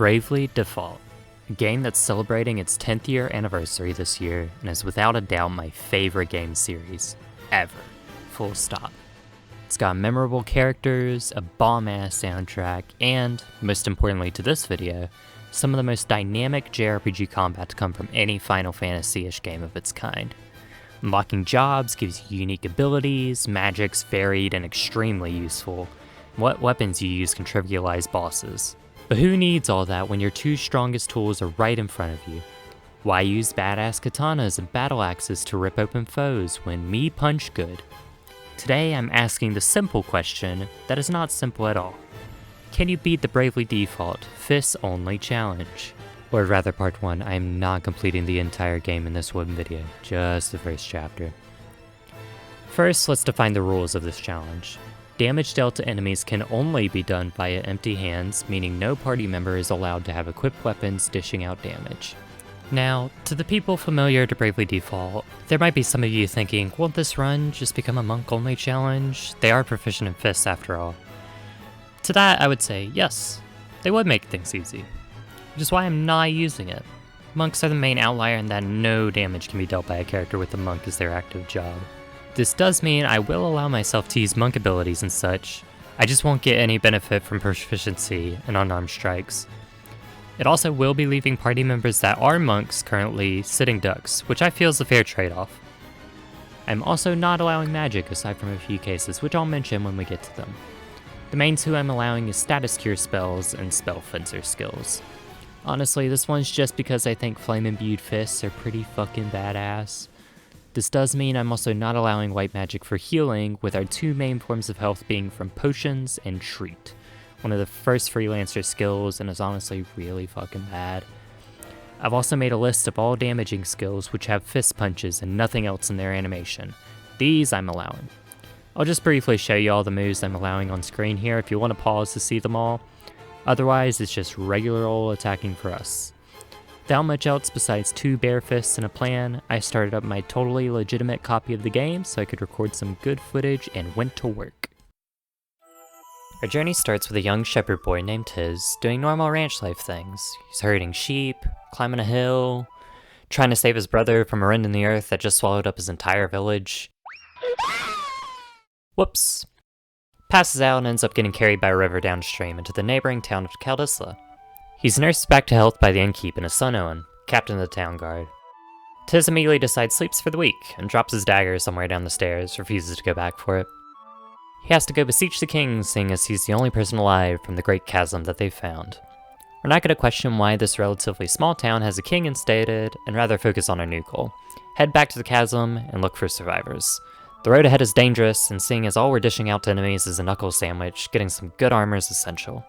Bravely Default, a game that's celebrating its 10th year anniversary this year and is without a doubt my favorite game series ever. Full stop. It's got memorable characters, a bomb-ass soundtrack, and, most importantly to this video, some of the most dynamic JRPG combat to come from any Final Fantasy-ish game of its kind. Unlocking jobs gives you unique abilities, magic's varied and extremely useful. What weapons you use can trivialize bosses. But who needs all that when your two strongest tools are right in front of you? Why use badass katanas and battle axes to rip open foes when me punch good? Today I'm asking the simple question that is not simple at all. Can you beat the Bravely Default Fists Only challenge? Or rather part 1, I am not completing the entire game in this one video, just the first chapter. First, let's define the rules of this challenge. Damage dealt to enemies can only be done via empty hands, meaning no party member is allowed to have equipped weapons dishing out damage. Now, to the people familiar to Bravely Default, there might be some of you thinking, won't this run just become a monk-only challenge? They are proficient in fists after all. To that, I would say, yes, they would make things easy, which is why I'm not using it. Monks are the main outlier in that no damage can be dealt by a character with a monk as their active job. This does mean I will allow myself to use monk abilities and such, I just won't get any benefit from proficiency in unarmed strikes. It also will be leaving party members that are monks currently sitting ducks, which I feel is a fair trade-off. I'm also not allowing magic aside from a few cases, which I'll mention when we get to them. The main two I'm allowing is status cure spells and spell fencer skills. Honestly, this one's just because I think flame imbued fists are pretty fucking badass. This does mean I'm also not allowing white magic for healing, with our two main forms of health being from potions and treat. One of the first freelancer skills and is honestly really fucking bad. I've also made a list of all damaging skills which have fist punches and nothing else in their animation. These I'm allowing. I'll just briefly show you all the moves I'm allowing on screen here if you want to pause to see them all. Otherwise, it's just regular old attacking for us. Without much else besides two bare fists and a plan, I started up my totally legitimate copy of the game so I could record some good footage and went to work. Our journey starts with a young shepherd boy named Tiz doing normal ranch life things. He's herding sheep, climbing a hill, trying to save his brother from a rend in the earth that just swallowed up his entire village. Whoops. Passes out and ends up getting carried by a river downstream into the neighboring town of Caldisla. He's nursed back to health by the innkeep and his son Owen, captain of the town guard. Tiz immediately decides sleeps for the week and drops his dagger somewhere down the stairs, refuses to go back for it. He has to go beseech the king, seeing as he's the only person alive from the great chasm that they've found. We're not going to question why this relatively small town has a king instated, and rather focus on our new goal. Head back to the chasm and look for survivors. The road ahead is dangerous, and seeing as all we're dishing out to enemies is a knuckle sandwich, getting some good armor is essential.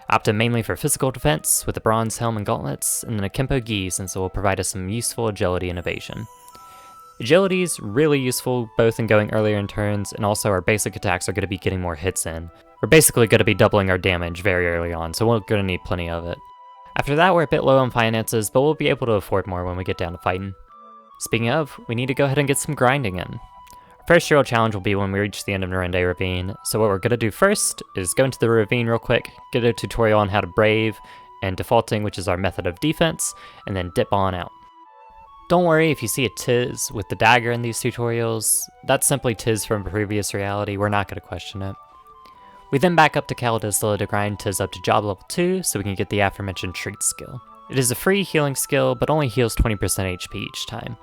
Opted mainly for physical defense, with a bronze helm and gauntlets, and then a Kempo gi since it will provide us some useful agility and evasion. Agility is really useful both in going earlier in turns, and also our basic attacks are going to be getting more hits in. We're basically going to be doubling our damage very early on, so we're going to need plenty of it. After that, we're a bit low on finances, but we'll be able to afford more when we get down to fighting. Speaking of, we need to go ahead and get some grinding in. First real challenge will be when we reach the end of Norende Ravine, so what we're going to do first is go into the ravine real quick, get a tutorial on how to brave, and defaulting, which is our method of defense, and then dip on out. Don't worry if you see a Tiz with the dagger in these tutorials, that's simply Tiz from a previous reality, we're not going to question it. We then back up to Caldisla to grind Tiz up to job level 2 so we can get the aforementioned treat skill. It is a free healing skill, but only heals 20% HP each time.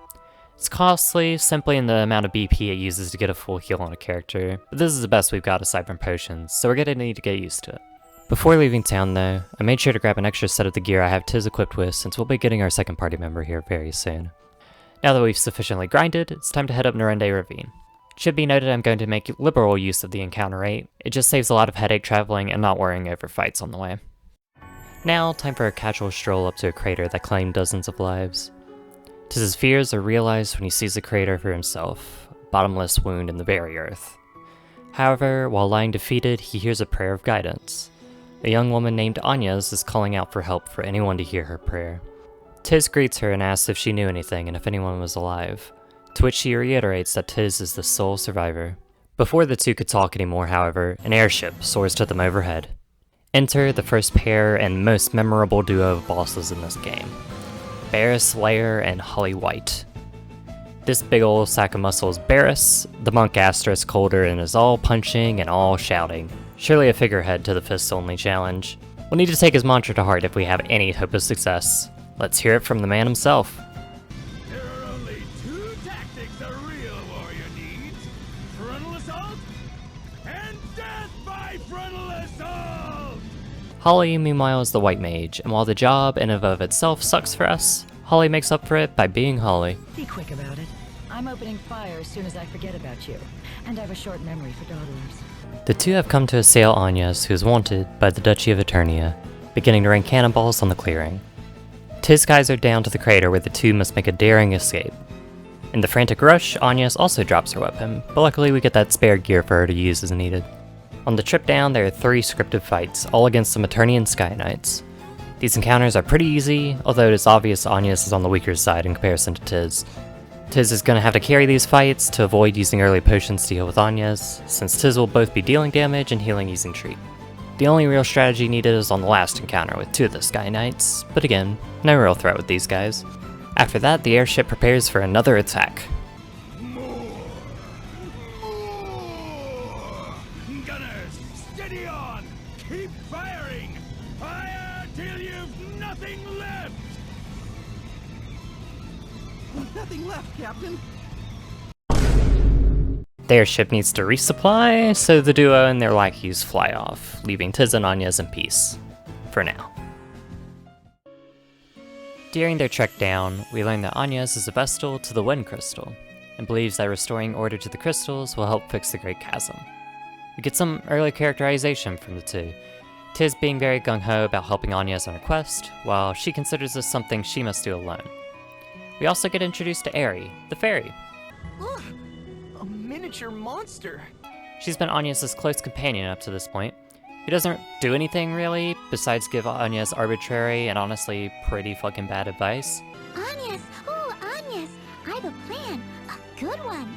It's costly, simply in the amount of BP it uses to get a full heal on a character, but this is the best we've got aside from potions, so we're gonna need to get used to it. Before leaving town though, I made sure to grab an extra set of the gear I have Tiz equipped with since we'll be getting our second party member here very soon. Now that we've sufficiently grinded, it's time to head up Norende Ravine. It should be noted I'm going to make liberal use of the encounter rate, it just saves a lot of headache traveling and not worrying over fights on the way. Now, time for a casual stroll up to a crater that claimed dozens of lives. Tiz's fears are realized when he sees a crater for himself, a bottomless wound in the very earth. However, while lying defeated, he hears a prayer of guidance. A young woman named Agnès is calling out for help for anyone to hear her prayer. Tiz greets her and asks if she knew anything and if anyone was alive, to which she reiterates that Tiz is the sole survivor. Before the two could talk anymore, however, an airship soars to them overhead. Enter the first pair and most memorable duo of bosses in this game, Barras Lehr and Whyte. This big ol' sack of muscle is Barras, the monk asterisk holder, and is all punching and all shouting. Surely a figurehead to the fist-only challenge. We'll need to take his mantra to heart if we have any hope of success. Let's hear it from the man himself. There are only two tactics a real warrior needs: frontal assault and death by frontal assault! Holly, meanwhile, is the white mage, and while the job in and of itself sucks for us, Holly makes up for it by being Holly. Be quick about it. I'm opening fire as soon as I forget about you, and I have a short memory for dawdlers. The two have come to assail Agnès, who is wanted by the Duchy of Eternia, beginning to rain cannonballs on the clearing. Tiz guides her down to the crater where the two must make a daring escape. In the frantic rush, Agnès also drops her weapon, but luckily we get that spare gear for her to use as needed. On the trip down, there are 3 scripted fights, all against some Eternian Sky Knights. These encounters are pretty easy, although it is obvious Agnès is on the weaker side in comparison to Tiz. Tiz is going to have to carry these fights to avoid using early potions to heal with Agnès, since Tiz will both be dealing damage and healing using treat. The only real strategy needed is on the last encounter with 2 of the Sky Knights, but again, no real threat with these guys. After that, the airship prepares for another attack. Gunners, steady on! Keep firing! Fire till you've nothing left! Nothing left, Captain. The airship needs to resupply, so the duo and their lackeys fly off, leaving Tiz and Agnès in peace. For now. During their trek down, we learn that Agnès is a Vestal to the Wind Crystal, and believes that restoring order to the crystals will help fix the Great Chasm. We get some early characterization from the two, Tiz being very gung-ho about helping Agnès on her quest, while she considers this something she must do alone. We also get introduced to Eri, the fairy. Look, a miniature monster. She's been Agnès' close companion up to this point. He doesn't do anything really, besides give Agnès arbitrary and honestly pretty fucking bad advice. Agnès! Oh, Agnès! I have a plan. A good one.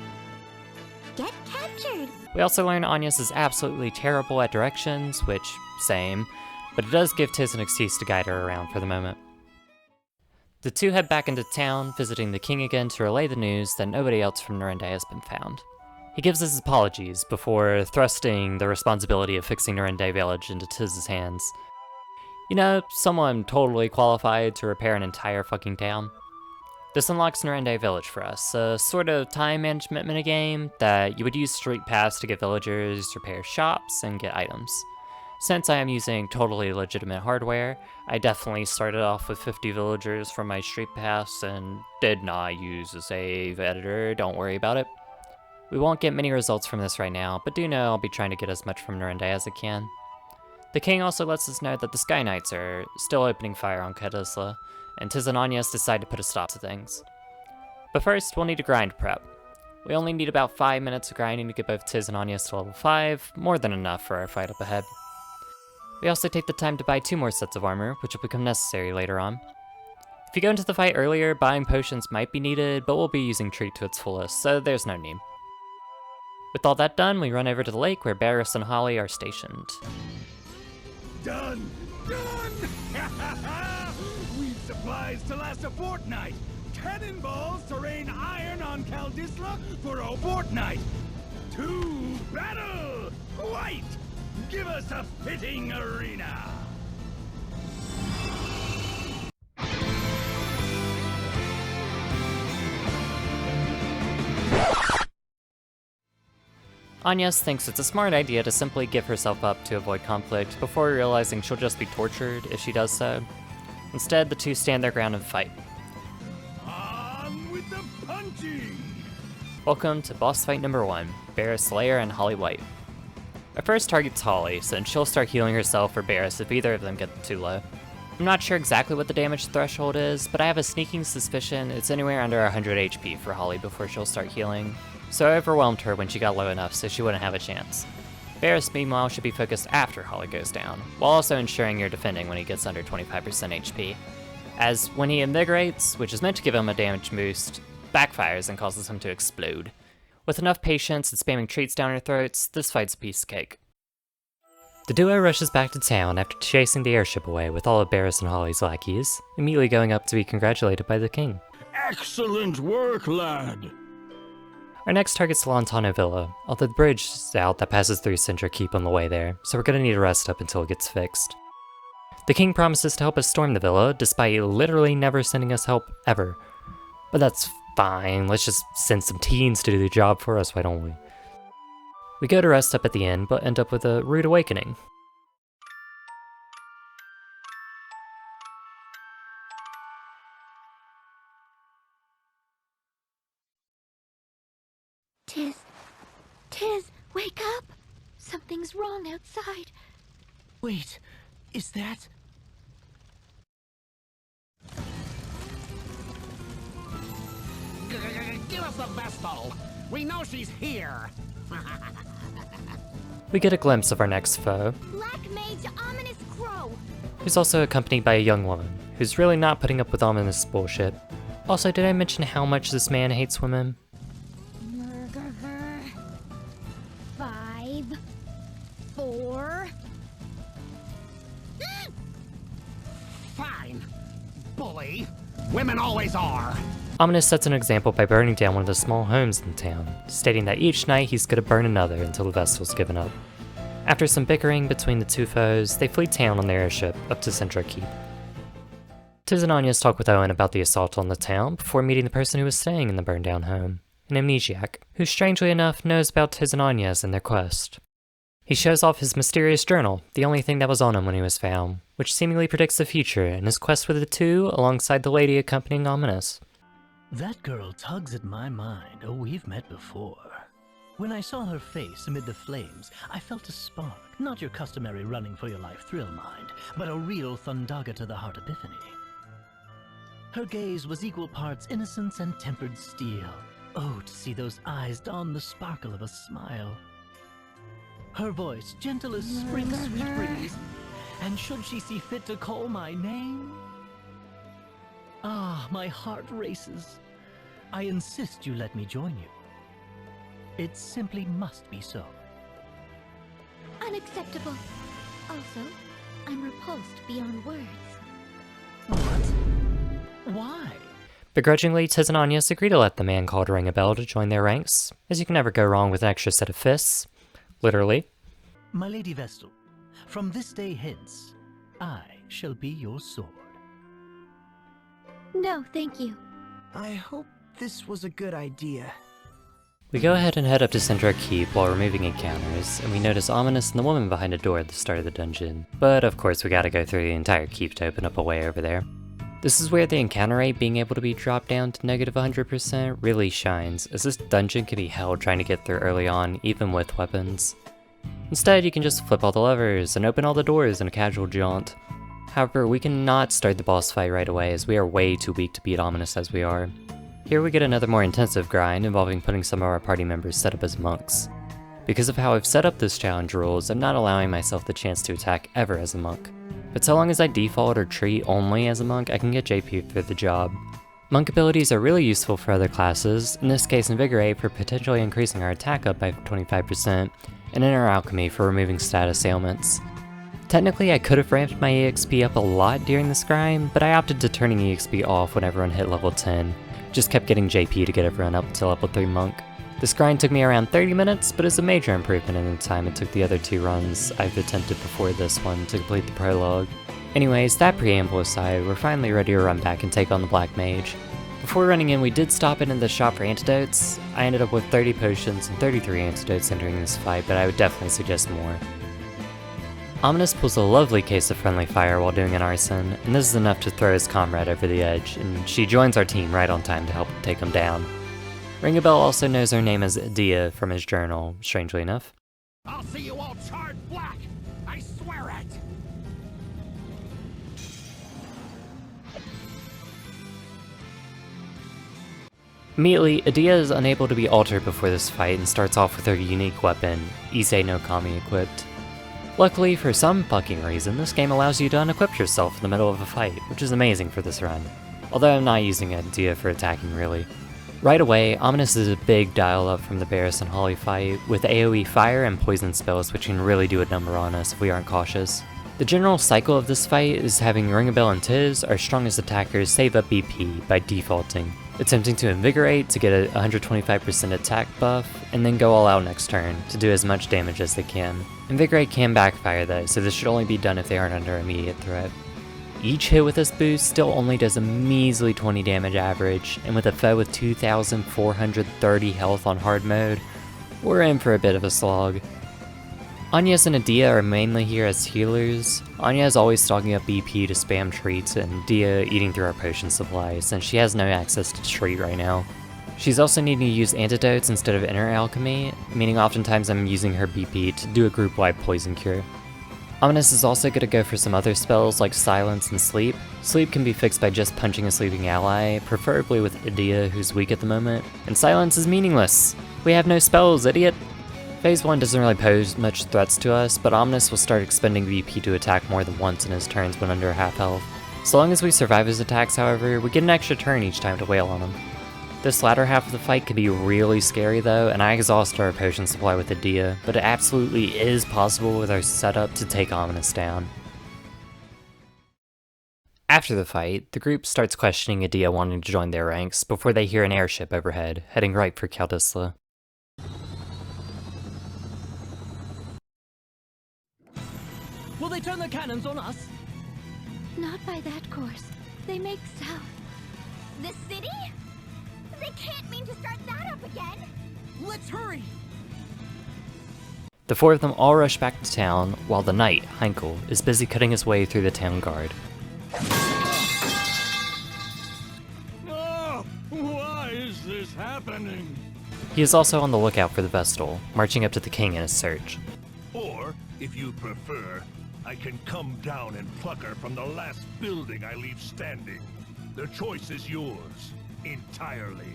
Get captured. We also learn Agnès is absolutely terrible at directions, which, same, but it does give Tiz an excuse to guide her around for the moment. The two head back into town, visiting the king again to relay the news that nobody else from Norende has been found. He gives his apologies before thrusting the responsibility of fixing Norende village into Tiz's hands. You know, someone totally qualified to repair an entire fucking town. This unlocks Norende village for us, a sort of time management minigame that you would use Street Pass to get villagers, repair shops, and get items. Since I am using totally legitimate hardware, I definitely started off with 50 villagers from my Street Pass and did not use a save editor, don't worry about it. We won't get many results from this right now, but do know I'll be trying to get as much from Norende as I can. The king also lets us know that the Sky Knights are still opening fire on Caldisla, and Tiz and Agnès decide to put a stop to things. But first, we'll need a grind prep. We only need about 5 minutes of grinding to get both Tiz and Agnès to level 5, more than enough for our fight up ahead. We also take the time to buy 2 more sets of armor, which will become necessary later on. If you go into the fight earlier, buying potions might be needed, but we'll be using treat to its fullest, so there's no need. With all that done, we run over to the lake where Barras and Holly are stationed. Done! Done! We've supplies to last a fortnight! Cannonballs to rain iron on Caldisla for a fortnight! To battle! Whyte! Give us a fitting arena! Agnès thinks it's a smart idea to simply give herself up to avoid conflict before realizing she'll just be tortured if she does so. Instead, the two stand their ground and fight. On with the punching! Welcome to boss fight number 1, Barras Lehr and Whyte. Our first target's Holly, since she'll start healing herself or Barras if either of them get too low. I'm not sure exactly what the damage threshold is, but I have a sneaking suspicion it's anywhere under 100 HP for Holly before she'll start healing, so I overwhelmed her when she got low enough so she wouldn't have a chance. Barras, meanwhile, should be focused after Holly goes down, while also ensuring you're defending when he gets under 25% HP, as when he invigorates, which is meant to give him a damage boost, backfires and causes him to explode. With enough patience and spamming treats down our throats, this fight's a piece of cake. The duo rushes back to town after chasing the airship away with all of Barras and Holly's lackeys, immediately going up to be congratulated by the king. Excellent work, lad. Our next target's the Lontano Villa, although the bridge is out that passes through Centra Keep on the way there, so we're gonna need to rest up until it gets fixed. The king promises to help us storm the villa, despite literally never sending us help ever. But that's fine, let's just send some teens to do the job for us, why don't we? We go to rest up at the inn, but end up with a rude awakening. Tiz, wake up! Something's wrong outside. Wait, is that... Give us the Vestal! We know she's here! We get a glimpse of our next foe, Black Mage Ominous Crowe! who's also accompanied by a young woman, who's really not putting up with ominous bullshit. Also, did I mention how much this man hates women? Murder her. 5, 4... Fine, bully. Women always are. Ominous sets an example by burning down one of the small homes in town, stating that each night he's gonna burn another until the Vestal's given up. After some bickering between the two foes, they flee town on their airship up to Centra Keep. Tiz and Agnès talk with Owen about the assault on the town before meeting the person who was staying in the burned down home, an amnesiac, who strangely enough knows about Tiz and Agnès and their quest. He shows off his mysterious journal, the only thing that was on him when he was found, which seemingly predicts the future and his quest with the two alongside the lady accompanying Ominous. That girl tugs at my mind. Oh, we've met before. When I saw her face amid the flames, I felt a spark. Not your customary running for your life thrill mind, but a real Thundaga to the heart epiphany. Her gaze was equal parts innocence and tempered steel. Oh, to see those eyes don the sparkle of a smile. Her voice gentle as spring's sweet breeze. And should she see fit to call my name? Ah, my heart races. I insist you let me join you. It simply must be so. Unacceptable. Also, I'm repulsed beyond words. What? Why? Begrudgingly, Tiz and Agnès agree to let the man called Ringabel to join their ranks, as you can never go wrong with an extra set of fists. Literally. My Lady Vestal, from this day hence, I shall be your sword. No, thank you. I hope this was a good idea. We go ahead and head up to Centra Keep while removing encounters, and we notice Ominous and the woman behind a door at the start of the dungeon. But of course we gotta go through the entire keep to open up a way over there. This is where the encounter rate being able to be dropped down to negative 100% really shines, as this dungeon can be hell trying to get through early on, even with weapons. Instead, you can just flip all the levers and open all the doors in a casual jaunt. However, we cannot start the boss fight right away, as we are way too weak to beat Ominous as we are. Here we get another more intensive grind involving putting some of our party members set up as monks. Because of how I've set up this challenge rules, I'm not allowing myself the chance to attack ever as a monk. But so long as I default or treat only as a monk, I can get JP for the job. Monk abilities are really useful for other classes, in this case Invigorate for potentially increasing our attack up by 25%, and Inner Alchemy for removing status ailments. Technically I could have ramped my EXP up a lot during this grind, but I opted to turning EXP off when everyone hit level 10. Just kept getting JP to get everyone up to level 3 monk. This grind took me around 30 minutes, but is a major improvement in the time it took the other 2 runs I've attempted before this one to complete the prologue. Anyways, that preamble aside, we're finally ready to run back and take on the Black Mage. Before running in, we did stop in the shop for antidotes. I ended up with 30 potions and 33 antidotes entering this fight, but I would definitely suggest more. Ominous pulls a lovely case of friendly fire while doing an arson, and this is enough to throw his comrade over the edge, and she joins our team right on time to help take him down. Ringabel also knows her name as Edea from his journal, strangely enough. I'll see you all charred black! I swear it! Immediately, Edea is unable to be altered before this fight and starts off with her unique weapon, Ise no Kami equipped. Luckily, for some fucking reason, this game allows you to unequip yourself in the middle of a fight, which is amazing for this run. Although I'm not using Edea for attacking really. Right away, Ominous is a big dial up from the Barras and Holly fight, with AoE fire and poison spells which can really do a number on us if we aren't cautious. The general cycle of this fight is having Ringabel and Tiz, our strongest attackers, save up BP by defaulting, attempting to invigorate to get a 125% attack buff, and then go all out next turn to do as much damage as they can. Invigorate can backfire though, so this should only be done if they aren't under immediate threat. Each hit with this boost still only does a measly 20 damage average, and with a foe with 2,430 health on hard mode, we're in for a bit of a slog. Agnès and Edea are mainly here as healers. Anya is always stocking up BP to spam treats, and Edea eating through our potion supply since she has no access to treat right now. She's also needing to use antidotes instead of inner alchemy, meaning oftentimes I'm using her BP to do a group-wide poison cure. Ominous is also going to go for some other spells like Silence and Sleep. Sleep can be fixed by just punching a sleeping ally, preferably with Edea who's weak at the moment, and Silence is meaningless! We have no spells, idiot! Phase 1 doesn't really pose much threats to us, but Ominous will start expending BP to attack more than once in his turns when under half health. So long as we survive his attacks, however, we get an extra turn each time to wail on him. This latter half of the fight can be really scary though, and I exhausted our potion supply with Edea, but it absolutely is possible with our setup to take Ominous down. After the fight, the group starts questioning Edea wanting to join their ranks before they hear an airship overhead, heading right for Caldisla. Will they turn their cannons on us? Not by that course. They make south. The city? They can't mean to start that up again! Let's hurry! The four of them all rush back to town, while the knight, Heinkel, is busy cutting his way through the town guard. Oh, why is this happening? He is also on the lookout for the Vestal, marching up to the king in his search. Or, if you prefer, I can come down and pluck her from the last building I leave standing. The choice is yours, entirely.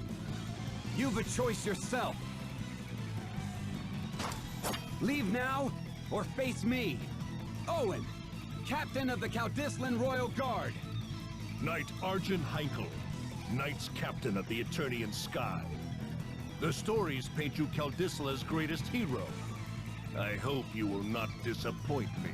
You've a choice yourself. Leave now, or face me. Owen, captain of the Caldislan Royal Guard. Knight Argent Heinkel, Knights Captain of the Eternian Sky. The stories paint you Caldisla's greatest hero. I hope you will not disappoint me.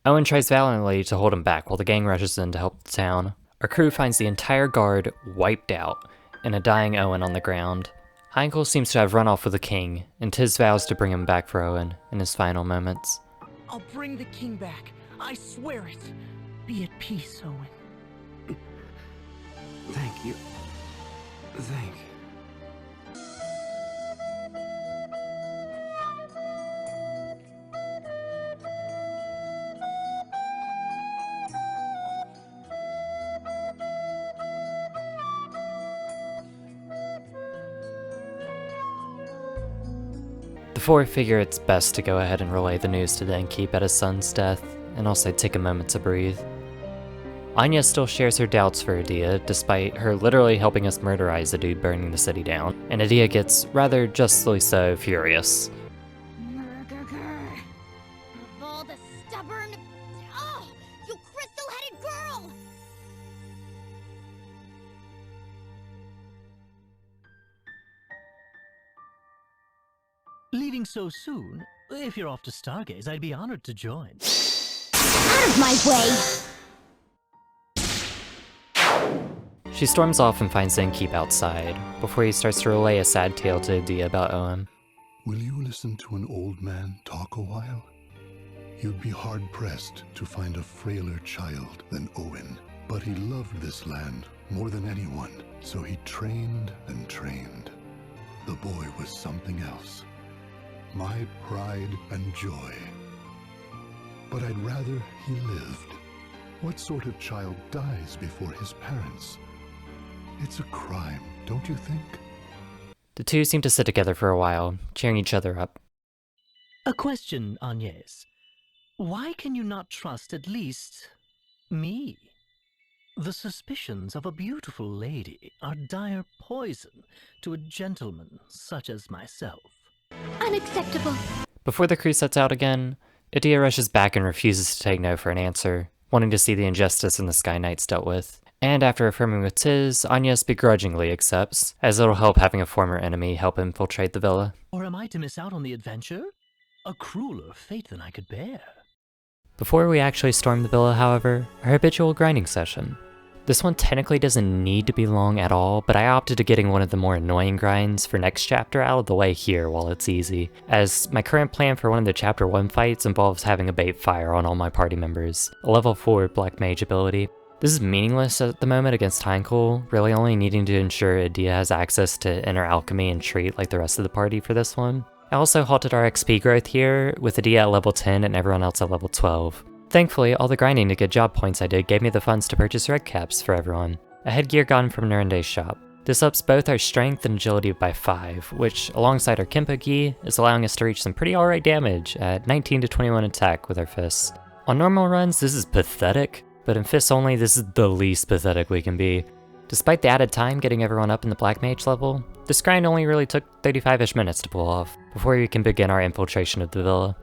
Owen tries valiantly to hold him back while the gang rushes in to help the town. Our crew finds the entire guard wiped out, and a dying Owen on the ground. Heinkel seems to have run off with the king, and Tiz vows to bring him back for Owen in his final moments. I'll bring the king back. I swear it. Be at peace, Owen. Thank you. Thank you. The four figure it's best to go ahead and relay the news to Denkeep at his son's death, and also take a moment to breathe. Agnès still shares her doubts for Edea, despite her literally helping us murderize the dude burning the city down, and Edea gets, rather justly so, furious. Murgager. Of all the stubborn... Oh, you crystal-headed girl! Leaving so soon? If you're off to Stargaze, I'd be honored to join. Out of my way! She storms off and finds Denkeep outside, before he starts to relay a sad tale to Edea about Owen. Will you listen to an old man talk a while? You'd be hard-pressed to find a frailer child than Owen, but he loved this land more than anyone, so he trained and trained. The boy was something else. My pride and joy. But I'd rather he lived. What sort of child dies before his parents? It's a crime, don't you think? The two seem to sit together for a while, cheering each other up. A question, Agnès. Why can you not trust at least me? The suspicions of a beautiful lady are dire poison to a gentleman such as myself. Unacceptable. Before the crew sets out again, Edea rushes back and refuses to take no for an answer, wanting to see the injustice in the Sky Knights dealt with. And after affirming with Tiz, Agnès begrudgingly accepts, as it'll help having a former enemy help infiltrate the villa. Or am I to miss out on the adventure? A crueler fate than I could bear. Before we actually storm the villa, however, our habitual grinding session. This one technically doesn't need to be long at all, but I opted to getting one of the more annoying grinds for next chapter out of the way here while it's easy, as my current plan for one of the chapter 1 fights involves having a bait fire on all my party members, a level 4 black mage ability. This is meaningless at the moment against Heinkel, really only needing to ensure Edea has access to inner alchemy and treat like the rest of the party for this one. I also halted our XP growth here, with Edea at level 10 and everyone else at level 12. Thankfully, all the grinding to get job points I did gave me the funds to purchase red caps for everyone, a headgear gotten from Norende's shop. This ups both our strength and agility by 5, which, alongside our Kempo gi, is allowing us to reach some pretty alright damage at 19 to 21 attack with our fists. On normal runs, this is pathetic, but in fists only, this is the least pathetic we can be. Despite the added time getting everyone up in the black mage level, this grind only really took 35-ish minutes to pull off, before we can begin our infiltration of the villa.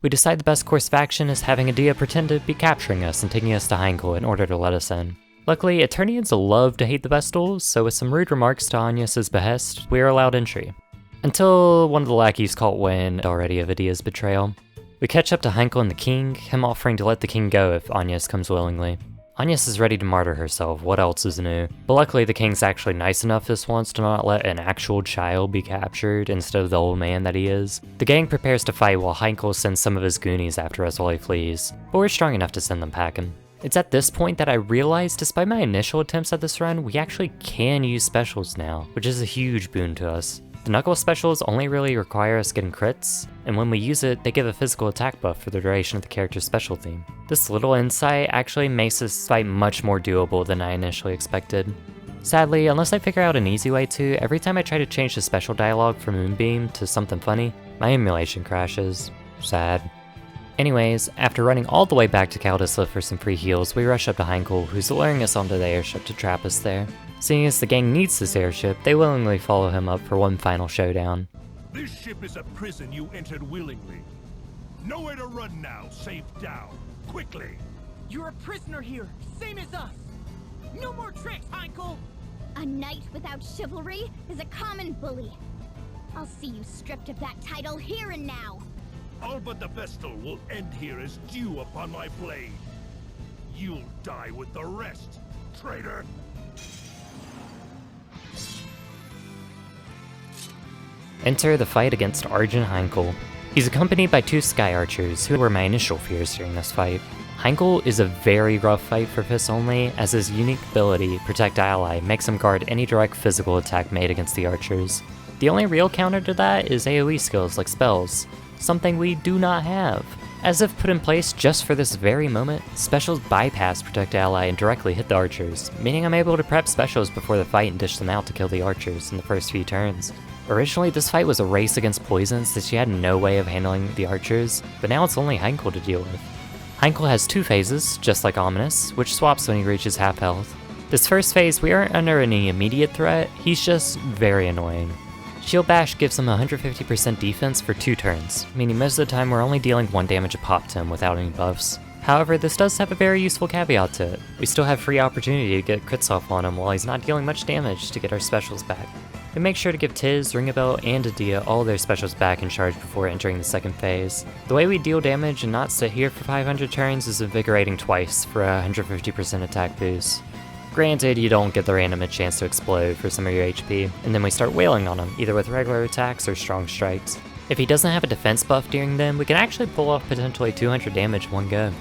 We decide the best course of action is having Edea pretend to be capturing us and taking us to Heinkel in order to let us in. Luckily, Eternians love to hate the Vestals, so with some rude remarks to Agnès' behest, we are allowed entry. Until one of the lackeys caught wind already of Edea's betrayal. We catch up to Heinkel and the king, him offering to let the king go if Agnès comes willingly. Agnès is ready to martyr herself, what else is new? But luckily the king's actually nice enough this once to not let an actual child be captured instead of the old man that he is. The gang prepares to fight while Heinkel sends some of his goonies after us while he flees, but we're strong enough to send them packing. It's at this point that I realized, despite my initial attempts at this run, we actually can use specials now, which is a huge boon to us. The Knuckle specials only really require us getting crits, and when we use it, they give a physical attack buff for the duration of the character's special theme. This little insight actually makes this fight much more doable than I initially expected. Sadly, unless I figure out an easy way to, every time I try to change the special dialogue from Moonbeam to something funny, my emulation crashes. Sad. Anyways, after running all the way back to Caldisla for some free heals, we rush up to Heinkel, who's luring us onto the airship to trap us there. Seeing as the gang needs this airship, they willingly follow him up for one final showdown. This ship is a prison you entered willingly. Nowhere to run now, safe down. Quickly! You're a prisoner here, same as us. No more tricks, Heinkel! A knight without chivalry is a common bully. I'll see you stripped of that title here and now. All but the Vestal will end here as dew upon my blade. You'll die with the rest, traitor! Enter the fight against Argent Heinkel. He's accompanied by 2 Sky Archers, who were my initial fears during this fight. Heinkel is a very rough fight for fists only, as his unique ability, Protect Ally, makes him guard any direct physical attack made against the archers. The only real counter to that is AoE skills like spells, something we do not have. As if put in place just for this very moment, specials bypass Protect Ally and directly hit the archers, meaning I'm able to prep specials before the fight and dish them out to kill the archers in the first few turns. Originally, this fight was a race against poisons since she had no way of handling the archers, but now it's only Heinkel to deal with. Heinkel has 2 phases, just like Ominous, which swaps when he reaches half health. This first phase, we aren't under any immediate threat, he's just very annoying. Shield Bash gives him 150% defense for 2 turns, meaning most of the time we're only dealing 1 damage a pop to him without any buffs. However, this does have a very useful caveat to it. We still have free opportunity to get crits off on him while he's not dealing much damage to get our specials back. We make sure to give Tiz, Ringabel, and Edea all their specials back in charge before entering the second phase. The way we deal damage and not sit here for 500 turns is invigorating twice for a 150% attack boost. Granted, you don't get the random chance to explode for some of your HP, and then we start wailing on him, either with regular attacks or strong strikes. If he doesn't have a defense buff during them, we can actually pull off potentially 200 damage in one go.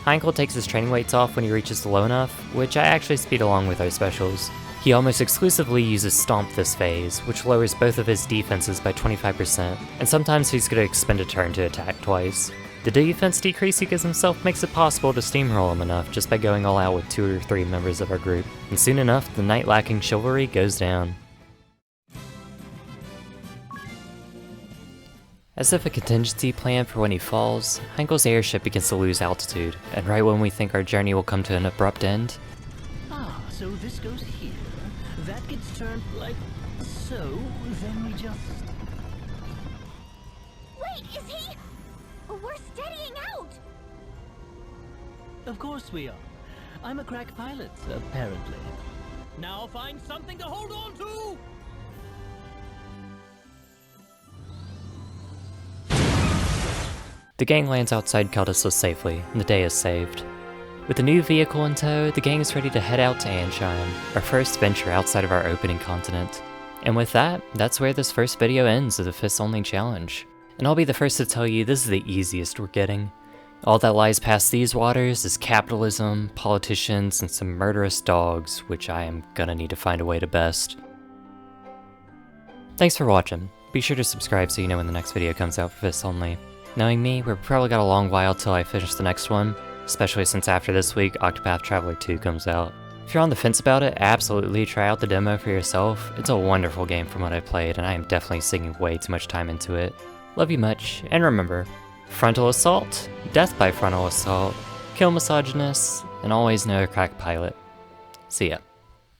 Heinkel takes his training weights off when he reaches low enough, which I actually speed along with our specials. He almost exclusively uses Stomp this phase, which lowers both of his defenses by 25%, and sometimes he's going to expend a turn to attack twice. The defense decrease he gives himself makes it possible to steamroll him enough just by going all out with 2 or 3 members of our group, and soon enough the knight lacking chivalry goes down. As if a contingency plan for when he falls, Heinkel's airship begins to lose altitude, and right when we think our journey will come to an abrupt end... Ah, so this goes here, that gets turned like so, then we just... Wait, is he? We're steadying out! Of course we are. I'm a crack pilot, apparently. Now find something to hold on to! The gang lands outside Caldisla safely, and the day is saved. With the new vehicle in tow, the gang is ready to head out to Anshine, our first venture outside of our opening continent. And with that, that's where this first video ends of the Fists Only challenge. And I'll be the first to tell you this is the easiest we're getting. All that lies past these waters is capitalism, politicians, and some murderous dogs, which I am gonna need to find a way to best. Thanks for watching. Be sure to subscribe so you know when the next video comes out for Fists Only. Knowing me, we've probably got a long while till I finish the next one, especially since after this week, Octopath Traveler 2 comes out. If you're on the fence about it, absolutely try out the demo for yourself. It's a wonderful game from what I played, and I am definitely sinking way too much time into it. Love you much, and remember, frontal assault, death by frontal assault, kill misogynists, and always know a crack pilot. See ya.